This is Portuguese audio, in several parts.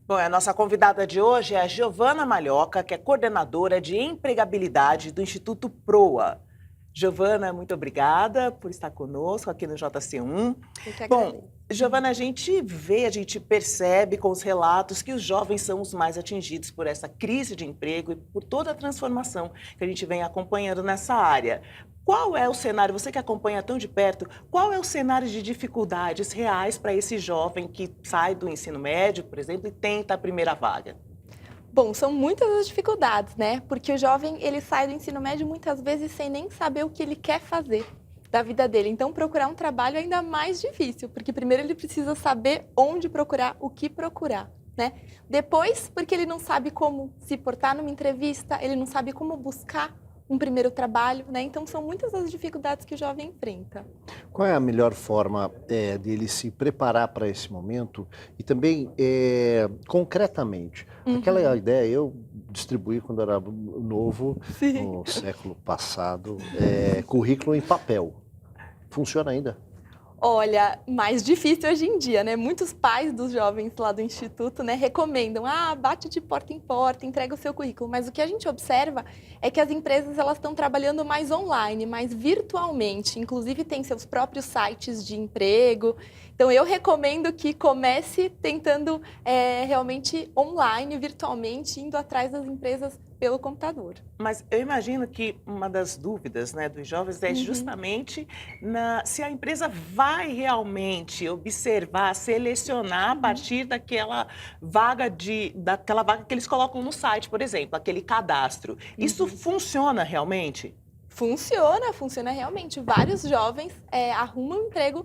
Bom, a nossa convidada de hoje é a Giovana Malhoca, que é coordenadora de empregabilidade do Instituto Proa. Giovana, muito obrigada por estar conosco aqui no JC1. Eu que Bom, agradeço. Giovana, a gente percebe com os relatos que os jovens são os mais atingidos por essa crise de emprego e por toda a transformação que a gente vem acompanhando nessa área. Qual é o cenário, você que acompanha tão de perto, qual é o cenário de dificuldades reais para esse jovem que sai do ensino médio, por exemplo, e tenta a primeira vaga? Bom, são muitas as dificuldades, né? Porque o jovem, ele sai do ensino médio muitas vezes sem nem saber o que ele quer fazer da vida dele. Então, procurar um trabalho é ainda mais difícil, porque primeiro ele precisa saber onde procurar, o que procurar, né? Depois, porque ele não sabe como se portar numa entrevista, ele não sabe como buscar um primeiro trabalho, né? Então, são muitas as dificuldades que o jovem enfrenta. Qual é a melhor forma dele se preparar para esse momento e também, concretamente, aquela ideia eu distribuí quando era novo, Sim. no século passado, currículo em papel. Funciona ainda? Olha, mais difícil hoje em dia, né? Muitos pais dos jovens lá do Instituto, né, recomendam, bate de porta em porta, entrega o seu currículo. Mas o que a gente observa é que as empresas elas estão trabalhando mais online, mais virtualmente. Inclusive tem seus próprios sites de emprego. Então eu recomendo que comece tentando realmente online, virtualmente, indo atrás das empresas pelo computador. Mas eu imagino que uma das dúvidas, né, dos jovens é justamente se a empresa vai realmente observar, selecionar a partir daquela vaga que eles colocam no site, por exemplo, aquele cadastro. Isso funciona realmente? Funciona realmente. Vários jovens arrumam emprego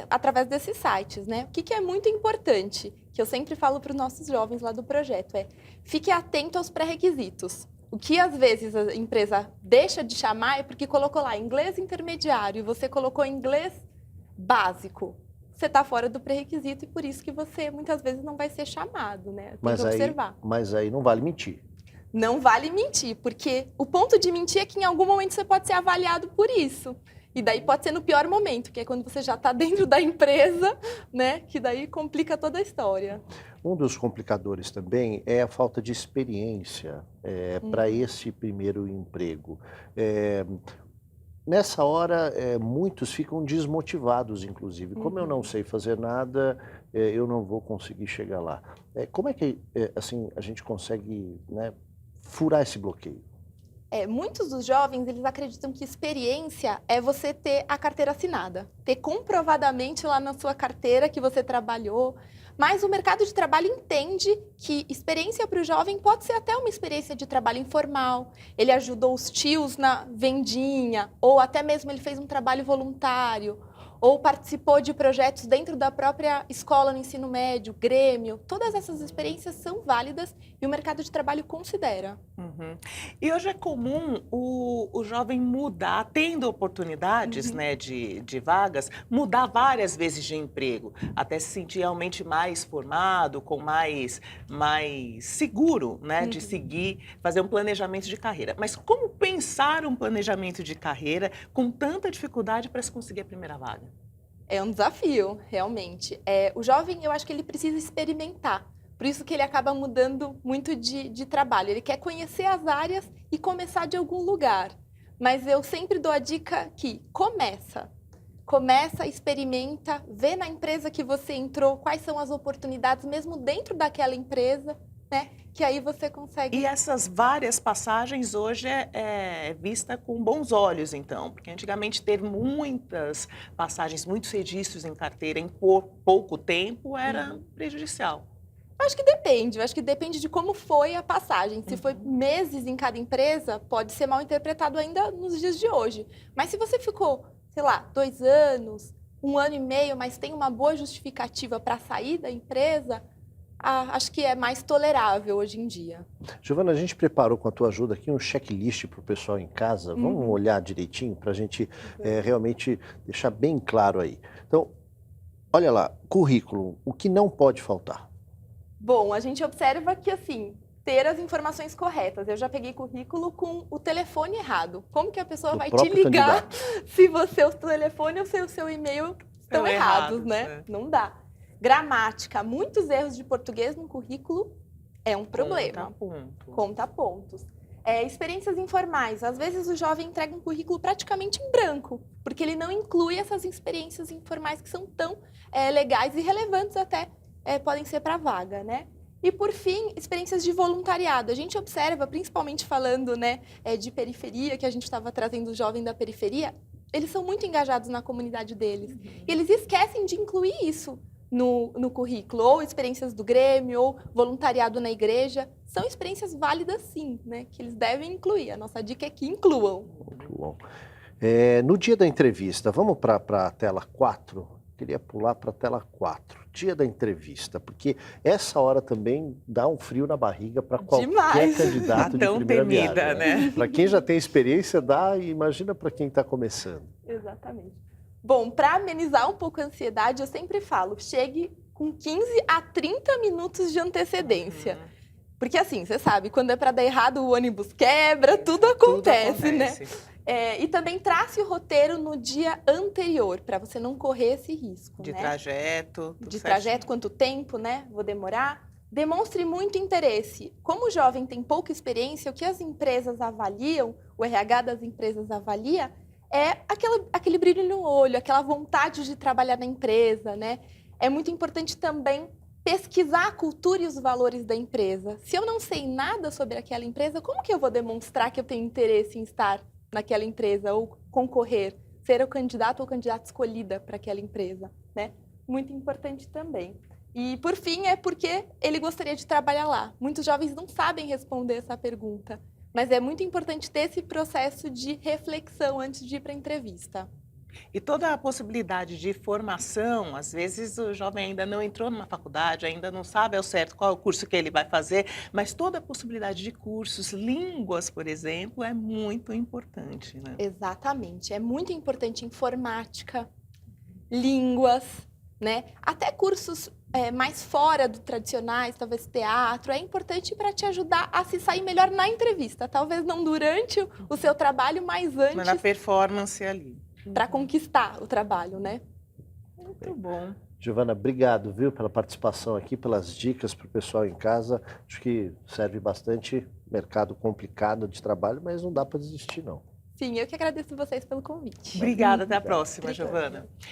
através desses sites, né? O que é muito importante, que eu sempre falo para os nossos jovens lá do projeto, fique atento aos pré-requisitos. O que às vezes a empresa deixa de chamar é porque colocou lá inglês intermediário e você colocou inglês básico. Você está fora do pré-requisito e por isso que você muitas vezes não vai ser chamado, né? Tem que observar. Mas aí não vale mentir. Não vale mentir, porque o ponto de mentir é que em algum momento você pode ser avaliado por isso. E daí pode ser no pior momento, que é quando você já está dentro da empresa, né? Que daí complica toda a história. Um dos complicadores também é a falta de experiência para esse primeiro emprego. Nessa hora, muitos ficam desmotivados, inclusive. Como eu não sei fazer nada, eu não vou conseguir chegar lá. Como é que assim, a gente consegue, né, furar esse bloqueio? Muitos dos jovens, eles acreditam que experiência é você ter a carteira assinada, ter comprovadamente lá na sua carteira que você trabalhou, mas o mercado de trabalho entende que experiência para o jovem pode ser até uma experiência de trabalho informal, ele ajudou os tios na vendinha, ou até mesmo ele fez um trabalho voluntário, ou participou de projetos dentro da própria escola no ensino médio, grêmio. Todas essas experiências são válidas e o mercado de trabalho considera. E hoje é comum o jovem mudar, tendo oportunidades né, de vagas, mudar várias vezes de emprego, até se sentir realmente mais formado, com mais seguro né, de seguir, fazer um planejamento de carreira. Mas como pensar um planejamento de carreira com tanta dificuldade para se conseguir a primeira vaga? É um desafio, realmente. O jovem, eu acho que ele precisa experimentar. Por isso que ele acaba mudando muito de trabalho. Ele quer conhecer as áreas e começar de algum lugar. Mas eu sempre dou a dica que começa, experimenta, vê na empresa que você entrou quais são as oportunidades, mesmo dentro daquela empresa, né? Que aí você consegue... E essas várias passagens hoje é vista com bons olhos, então, porque antigamente ter muitas passagens, muitos registros em carteira em pouco tempo era prejudicial. Eu acho que depende de como foi a passagem. Se foi meses em cada empresa, pode ser mal interpretado ainda nos dias de hoje. Mas se você ficou, sei lá, 2 anos, 1 ano e meio, mas tem uma boa justificativa para sair da empresa, acho que é mais tolerável hoje em dia. Giovana, a gente preparou com a tua ajuda aqui um checklist para o pessoal em casa. Vamos olhar direitinho para a gente realmente deixar bem claro aí. Então, olha lá, currículo, o que não pode faltar? Bom, a gente observa que, assim, ter as informações corretas. Eu já peguei currículo com o telefone errado. Como que a pessoa vai te ligar se o seu telefone ou o seu e-mail estão errados, né? Não dá. Gramática, muitos erros de português no currículo é um problema. Conta pontos. Experiências informais. Às vezes o jovem entrega um currículo praticamente em branco, porque ele não inclui essas experiências informais que são tão legais e relevantes até podem ser para a vaga, né? E, por fim, experiências de voluntariado. A gente observa, principalmente falando, né, de periferia, que a gente estava trazendo o jovem da periferia, eles são muito engajados na comunidade deles. E eles esquecem de incluir isso no currículo, ou experiências do Grêmio, ou voluntariado na igreja. São experiências válidas, sim, né, que eles devem incluir. A nossa dica é que incluam. Muito bom. No dia da entrevista, vamos para a tela 4? Queria pular para a tela 4. Dia da entrevista, porque essa hora também dá um frio na barriga para qualquer candidato de primeira temida, viagem. né? Para quem já tem experiência, dá, e imagina para quem está começando. Exatamente. Bom, para amenizar um pouco a ansiedade, eu sempre falo, chegue com 15 a 30 minutos de antecedência. Porque assim, você sabe, quando é para dar errado, o ônibus quebra, tudo acontece, né? E também trace o roteiro no dia anterior, para você não correr esse risco. De né? trajeto. De trajeto, quanto tempo, né? Vou demorar. Demonstre muito interesse. Como o jovem tem pouca experiência, o que as empresas avaliam, o RH das empresas avalia, é aquele brilho no olho, aquela vontade de trabalhar na empresa, né? É muito importante também pesquisar a cultura e os valores da empresa. Se eu não sei nada sobre aquela empresa, como que eu vou demonstrar que eu tenho interesse em estar naquela empresa ou concorrer, ser o candidato ou candidata escolhida para aquela empresa, né? Muito importante também. E, por fim, é porque ele gostaria de trabalhar lá. Muitos jovens não sabem responder essa pergunta, mas é muito importante ter esse processo de reflexão antes de ir para a entrevista. E toda a possibilidade de formação, às vezes o jovem ainda não entrou numa faculdade, ainda não sabe ao certo qual é o curso que ele vai fazer, mas toda a possibilidade de cursos, línguas, por exemplo, é muito importante, né? Exatamente, é muito importante informática, línguas, né? Até cursos mais fora do tradicionais, talvez teatro, é importante para te ajudar a se sair melhor na entrevista. Talvez não durante o seu trabalho, mas antes. Mas na performance ali. Para conquistar o trabalho, né? Muito bom. Giovana, obrigado, viu, pela participação aqui, pelas dicas para o pessoal em casa. Acho que serve bastante. Mercado complicado de trabalho, mas não dá para desistir, não. Sim, eu que agradeço vocês pelo convite. Obrigada, até a próxima, Obrigada. Giovana.